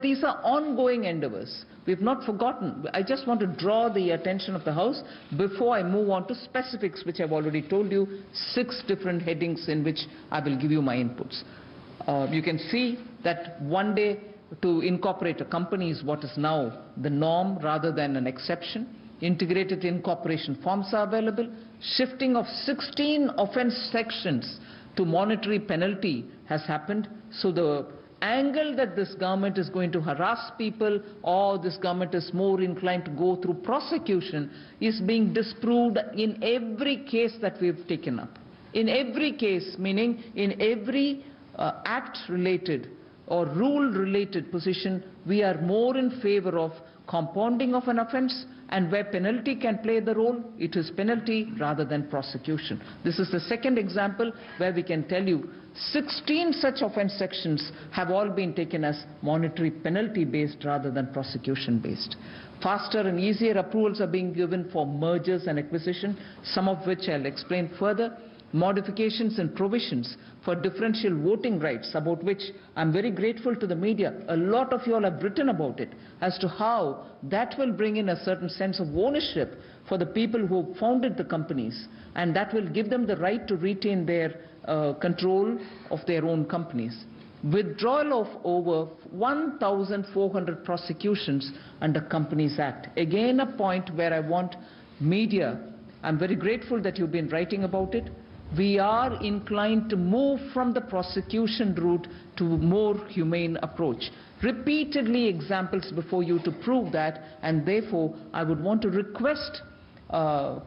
these are ongoing endeavors. We've not forgotten. I just want to draw the attention of the House before I move on to specifics, which I've already told you, 6 different headings in which I will give you my inputs. You can see that one day to incorporate a company is what is now the norm rather than an exception. Integrated incorporation forms are available. Shifting of 16 offence sections to monetary penalty has happened. So the angle that this government is going to harass people or this government is more inclined to go through prosecution is being disproved in every case that we've taken up. In every case, meaning in every act-related or rule-related position, we are more in favor of compounding of an offence, and where penalty can play the role, it is penalty rather than prosecution. This is the second example where we can tell you 16 such offence sections have all been taken as monetary penalty based rather than prosecution based. Faster and easier approvals are being given for mergers and acquisition, some of which I'll explain further. Modifications and provisions for differential voting rights, about which I'm very grateful to the media. A lot of you all have written about it as to how that will bring in a certain sense of ownership for the people who founded the companies, and that will give them the right to retain their control of their own companies. Withdrawal of over 1,400 prosecutions under Companies Act. Again, a point where I want media. I'm very grateful that you've been writing about it. We are inclined to move from the prosecution route to a more humane approach. Repeatedly examples before you to prove that, and therefore I would want to request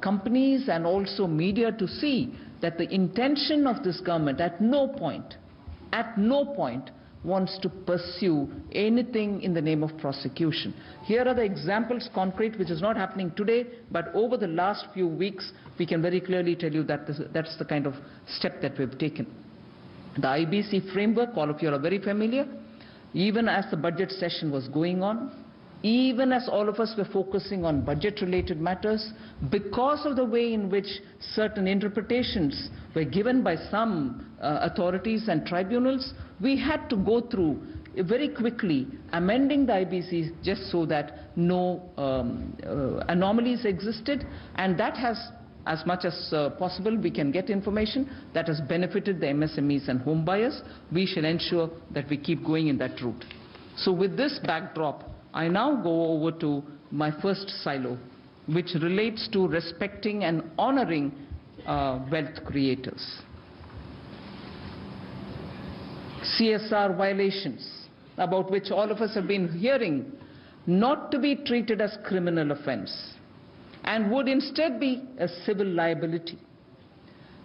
companies and also media to see that the intention of this government at no point wants to pursue anything in the name of prosecution. Here are the examples concrete, which is not happening today, but over the last few weeks we can very clearly tell you that that's the kind of step that we've taken. The IBC framework, all of you are very familiar. Even as the budget session was going on, even as all of us were focusing on budget-related matters, because of the way in which certain interpretations were given by some authorities and tribunals, we had to go through very quickly amending the IBC just so that no anomalies existed, and that has, as much as possible, we can get information that has benefited the MSMEs and home buyers. We shall ensure that we keep going in that route. So with this backdrop, I now go over to my first silo, which relates to respecting and honoring wealth creators. CSR violations, about which all of us have been hearing, not to be treated as criminal offence and would instead be a civil liability.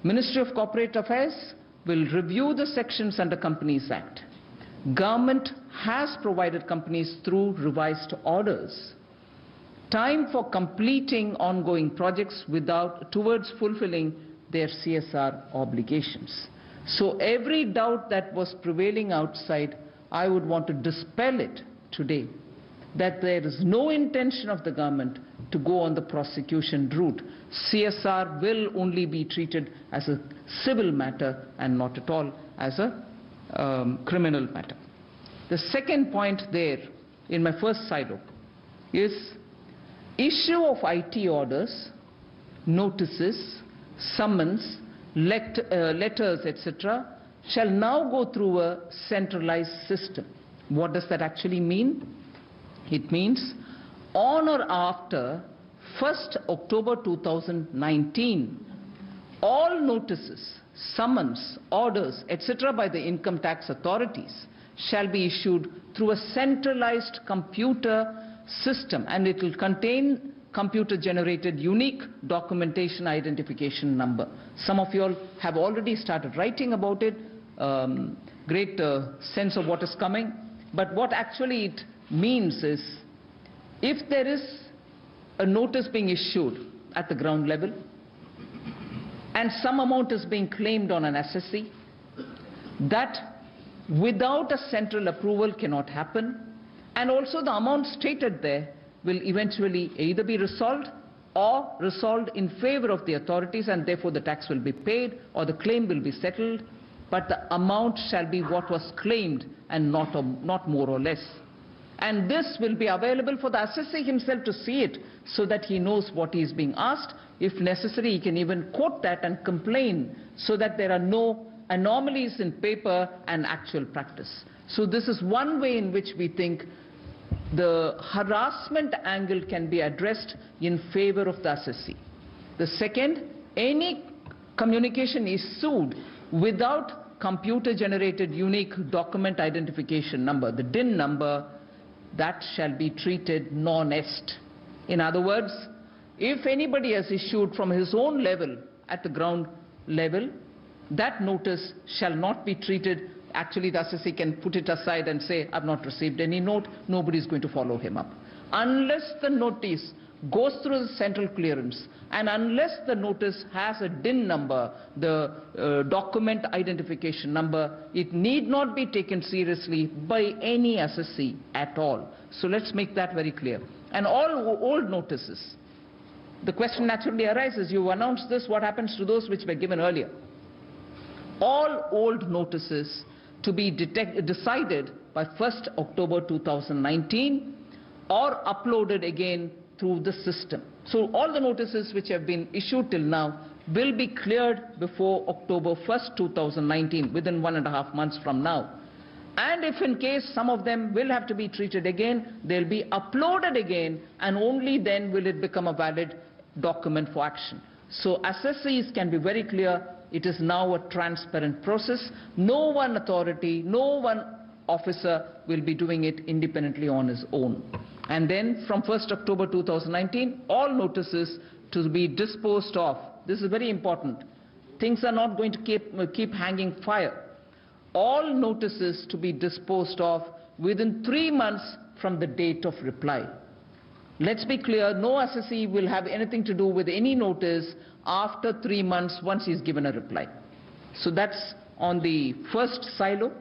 Ministry of Corporate Affairs will review the sections under Companies Act. Government has provided companies through revised orders time for completing ongoing projects towards fulfilling their CSR obligations. So every doubt that was prevailing outside, I would want to dispel it today, that there is no intention of the government to go on the prosecution route. CSR will only be treated as a civil matter and not at all as a criminal matter. The second point there in my first silo is issue of IT orders, notices, summons, letters, etc. shall now go through a centralized system. What does that actually mean? It means on or after 1st October 2019, all notices, summons, orders, etc. by the income tax authorities shall be issued through a centralized computer system, and it will contain computer-generated unique documentation identification number. Some of you all have already started writing about it, great sense of what is coming, but what actually it means is, if there is a notice being issued at the ground level and some amount is being claimed on an assessee, that without a central approval cannot happen, and also the amount stated there will eventually either be resolved or resolved in favor of the authorities, and therefore the tax will be paid or the claim will be settled, but the amount shall be what was claimed and not more or less. And this will be available for the assessee himself to see it so that he knows what he is being asked. If necessary, he can even quote that and complain so that there are no anomalies in paper and actual practice. So this is one way in which we think the harassment angle can be addressed in favor of the assessee. The second, any communication issued without computer-generated unique document identification number, the DIN number, that shall be treated non-est. In other words, if anybody has issued from his own level at the ground level, that notice shall not be treated. Actually, the assessee can put it aside and say, I've not received any note, nobody is going to follow him up. Unless the notice goes through the central clearance and unless the notice has a DIN number, the document identification number, it need not be taken seriously by any assessee at all. So let's make that very clear. And all old notices. The question naturally arises, you announced this, what happens to those which were given earlier? All old notices to be decided by 1st October 2019 or uploaded again through the system. So all the notices which have been issued till now will be cleared before October 1st, 2019, within 1.5 months from now. And if in case some of them will have to be treated again, they'll be uploaded again, and only then will it become a valid document for action. So assessees can be very clear, it is now a transparent process. No one authority, no one officer will be doing it independently on his own. And then from 1st October 2019, all notices to be disposed of. This is very important. Things are not going to keep hanging fire. All notices to be disposed of within 3 months from the date of reply. Let's be clear, no assessee will have anything to do with any notice after 3 months once he's given a reply. So that's on the first silo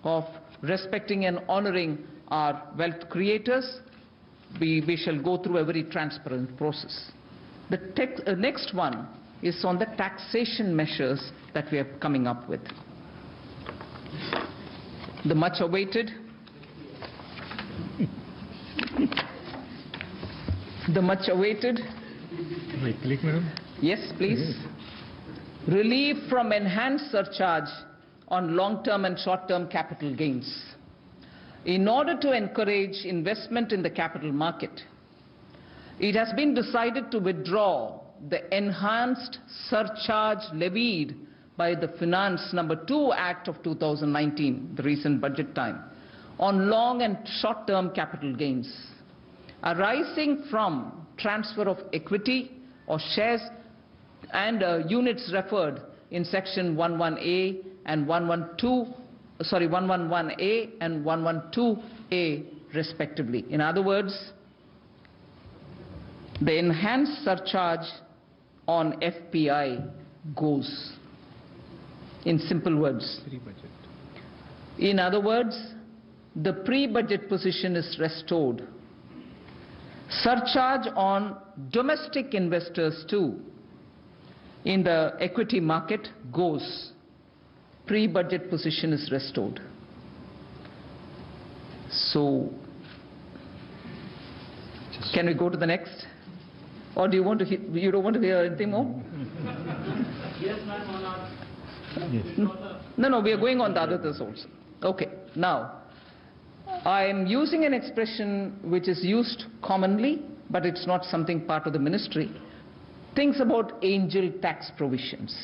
of respecting and honoring our wealth creators. We shall go through a very transparent process. The next one is on the taxation measures that we are coming up with. The much awaited Right click, madam. Yes, please. Relief from enhanced surcharge on long-term and short-term capital gains. In order to encourage investment in the capital market, it has been decided to withdraw the enhanced surcharge levied by the Finance No. 2 Act of 2019, the recent budget time, on long and short-term capital gains arising from transfer of equity or shares and units referred in section 11A and 111A and 112A respectively. In other words, the enhanced surcharge on FPI goes. In simple words. Pre-budget. In other words, the pre-budget position is restored. Surcharge on domestic investors too in the equity market goes. Pre-budget position is restored. So, can we go to the next? Or do you want to you don't want to hear anything more? Yes, ma'am, on our... Yes. No, we are going on the others also. Okay, now, I am using an expression which is used commonly, but it's not something part of the ministry. Things about angel tax provisions.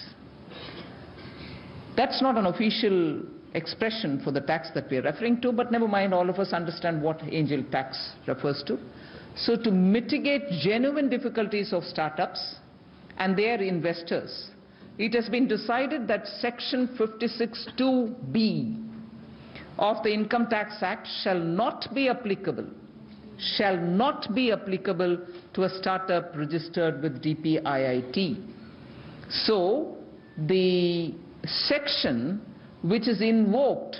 That's not an official expression for the tax that we are referring to, but never mind, all of us understand what angel tax refers to. So to mitigate genuine difficulties of startups and their investors, it has been decided that section 56(2)(b) of the Income Tax Act shall not be applicable to a startup registered with DPIIT. So the section which is invoked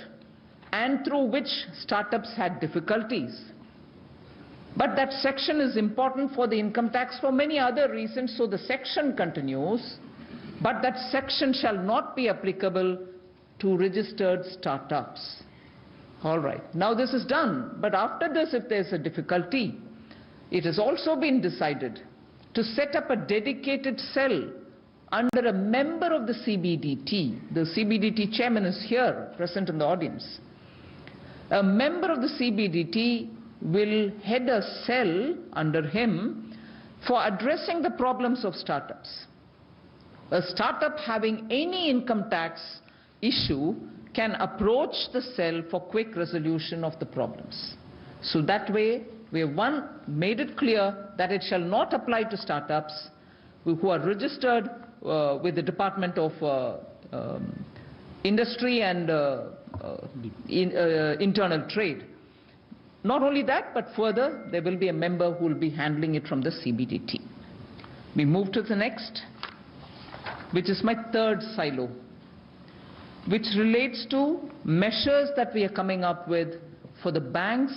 and through which startups had difficulties, but that section is important for the income tax for many other reasons, so the section continues, but that section shall not be applicable to registered startups. All right. Now this is done. But after this, if there's a difficulty, it has also been decided to set up a dedicated cell under a member of the CBDT. The CBDT chairman is here, present in the audience. A member of the CBDT will head a cell under him for addressing the problems of startups. A startup having any income tax issue can approach the cell for quick resolution of the problems. So that way, we have made it clear that it shall not apply to startups who are registered with the Department of Industry and Internal Trade. Not only that, but further, there will be a member who will be handling it from the CBDT. We move to the next, which is my third silo, which relates to measures that we are coming up with for the banks